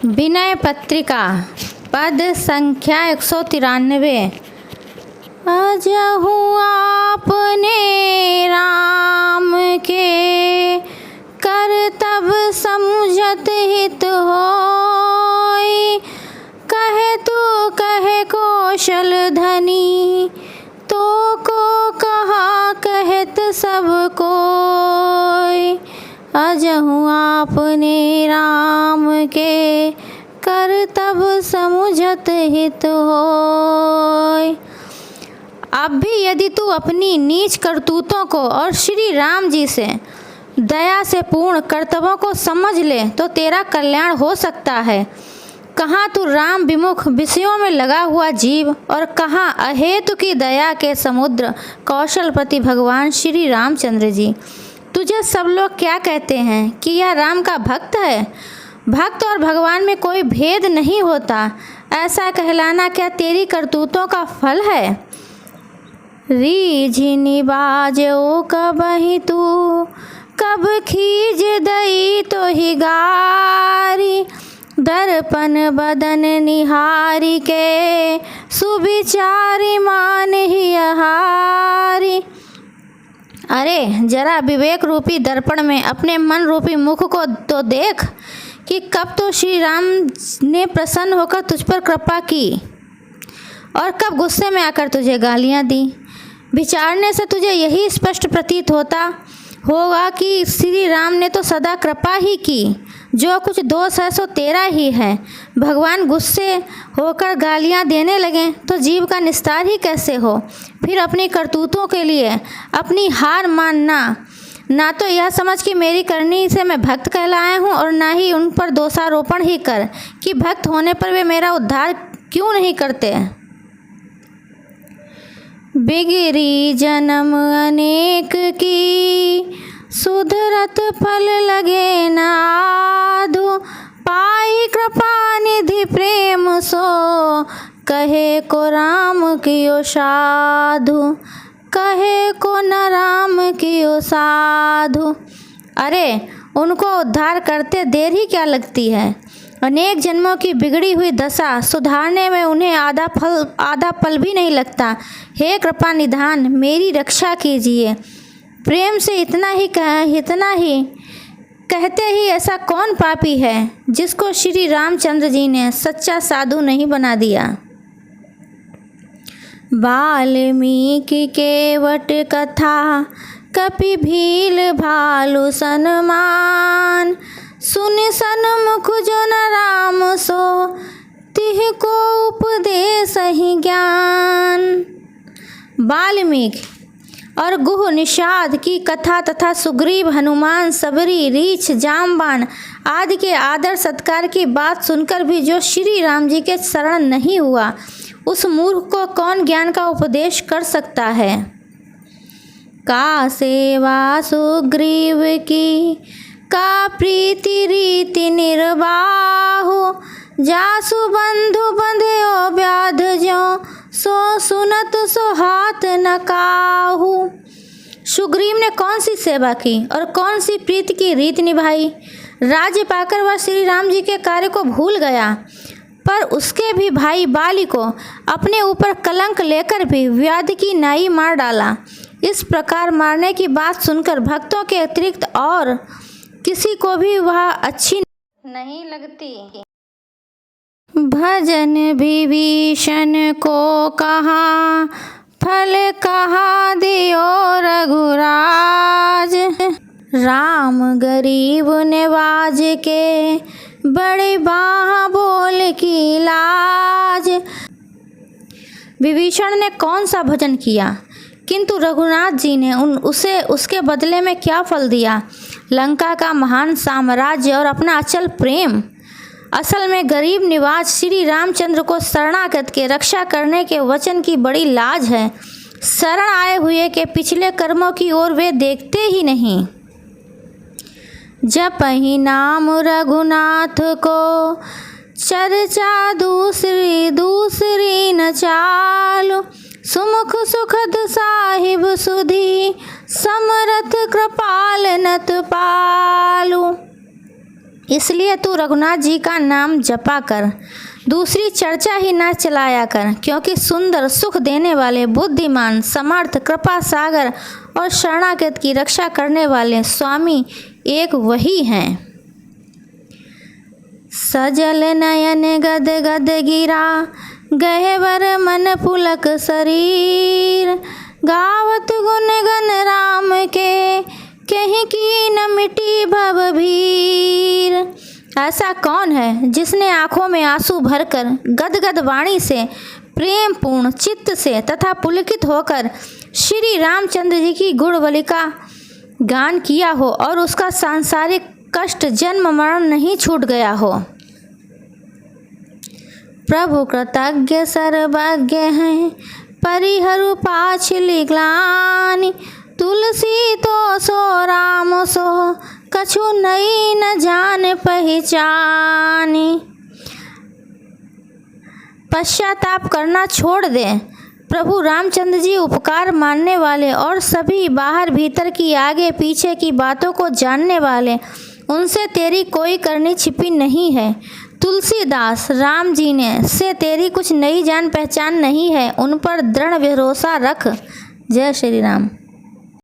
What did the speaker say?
विनय पत्रिका पद संख्या 193। अजहु आपने राम के करतब समुझत हित होय। कहे तू कहे कौशल धनी तो को कहा कहत सब कोय। अजहु आपने राम के करतब समुझत हित होय। अब भी यदि तू अपनी नीच करतूतों को और श्री राम जी से दया से पूर्ण कर्तव्यों को समझ ले तो तेरा कल्याण हो सकता है। कहाँ तू राम विमुख विषयों में लगा हुआ जीव और कहाँ अहेतु की दया के समुद्र कौशलपति भगवान श्री रामचंद्र जी। तुझे सब लोग क्या कहते हैं कि यह राम का भक्त है। भक्त और भगवान में कोई भेद नहीं होता, ऐसा कहलाना क्या तेरी करतूतों का फल है। रीझिनी बाजो कबहि तू कब खीज दई तो ही गारी। दर्पण बदन निहारी के सुविचारी मान ही आहारी। अरे जरा विवेक रूपी दर्पण में अपने मन रूपी मुख को तो देख कि कब तो श्री राम ने प्रसन्न होकर तुझ पर कृपा की और कब गुस्से में आकर तुझे गालियाँ दी। विचारने से तुझे यही स्पष्ट प्रतीत होता होगा कि श्री राम ने तो सदा कृपा ही की, जो कुछ दोष है सो तेरा ही है। भगवान गुस्से होकर गालियाँ देने लगे तो जीव का निस्तार ही कैसे हो। फिर अपनी करतूतों के लिए अपनी हार मानना, ना तो यह समझ कि मेरी करनी से मैं भक्त कहलाया हूँ और ना ही उन पर दोषारोपण ही कर कि भक्त होने पर वे मेरा उद्धार क्यों नहीं करते। बिगड़ी जन्म अनेक की सुधरत फल लगे नाधु। पाई कृपा निधि प्रेम सो कहे को राम कियो साधु। कहे को न राम कियो साधु। अरे उनको उद्धार करते देर ही क्या लगती है। अनेक जन्मों की बिगड़ी हुई दशा सुधारने में उन्हें आधा पल भी नहीं लगता। हे कृपा निधान मेरी रक्षा कीजिए। प्रेम से इतना ही कहते ही ऐसा कौन पापी है जिसको श्री रामचंद्र जी ने सच्चा साधु नहीं बना दिया। वाल्मीकि केवट कथा कपि भील भालु सनमान। सुन सन्मुख जो न राम सो तिह को उपदेश ही ज्ञान। वाल्मीकि और गुह निषाद की कथा तथा सुग्रीव हनुमान सबरी रीछ जामबान आदि के आदर सत्कार की बात सुनकर भी जो श्री राम जी के शरण नहीं हुआ, उस मूर्ख को कौन ज्ञान का उपदेश कर सकता है। का सेवा सुग्रीव की का प्रीति रीति निर्वाहु। जासु बंधु बंध्यो व्याध जो सो सुनत सो हाथ न काहू। सुग्रीव ने कौन सी सेवा की और कौन सी प्रीति की रीति निभाई। राज्य पाकर वह श्री राम जी के कार्य को भूल गया, पर उसके भी भाई बाली को अपने ऊपर कलंक लेकर भी व्याध की नाई मार डाला। इस प्रकार मारने की बात सुनकर भक्तों के अतिरिक्त और किसी को भी वह अच्छी नहीं लगती। भजन विभीषण को कहा फल कहा दियो रघुराज। राम गरीब निवाज के बड़े बाह बोल की लाज। विभीषण ने कौन सा भजन किया, किंतु रघुनाथ जी ने उसे उसके बदले में क्या फल दिया। लंका का महान साम्राज्य और अपना अचल प्रेम। असल में गरीब निवाज श्री रामचंद्र को शरणागत के रक्षा करने के वचन की बड़ी लाज है। शरण आए हुए के पिछले कर्मों की ओर वे देखते ही नहीं। जपहि नाम रघुनाथ को चर्चा दूसरी दूसरी न चालू। सुमुख सुखद साहिब सुधी समरथ कृपाल नत पालू। इसलिए तू रघुनाथ जी का नाम जपा कर, दूसरी चर्चा ही न चलाया कर, क्योंकि सुंदर, सुख देने वाले, बुद्धिमान, समर्थ, कृपा सागर और शरणागत की रक्षा करने वाले स्वामी एक वही हैं। सजल नयन गद गद गिरा, गहवर मन पुलक शरीर, गावत गुण गण राम के, कहीं की न मिटी भव भीर। ऐसा कौन है जिसने आँखों में आंसू भरकर गदगद वाणी से, प्रेम पूर्ण चित्त से तथा पुलकित होकर श्री रामचंद्र जी की गुणवली का गान किया हो और उसका सांसारिक कष्ट जन्म मरण नहीं छूट गया हो। प्रभु कृतज्ञ सर्वज्ञ हैं, परिहरु पाछली ग्लानि, तुलसी तो सो राम सो, कछु नई न जान पहचानी। पश्चाताप करना छोड़ दे। प्रभु रामचंद्र जी उपकार मानने वाले और सभी बाहर भीतर की, आगे पीछे की बातों को जानने वाले, उनसे तेरी कोई करनी छिपी नहीं है। तुलसीदास राम जी ने से तेरी कुछ नई जान पहचान नहीं है, उन पर दृढ़ भरोसा रख। जय श्री राम।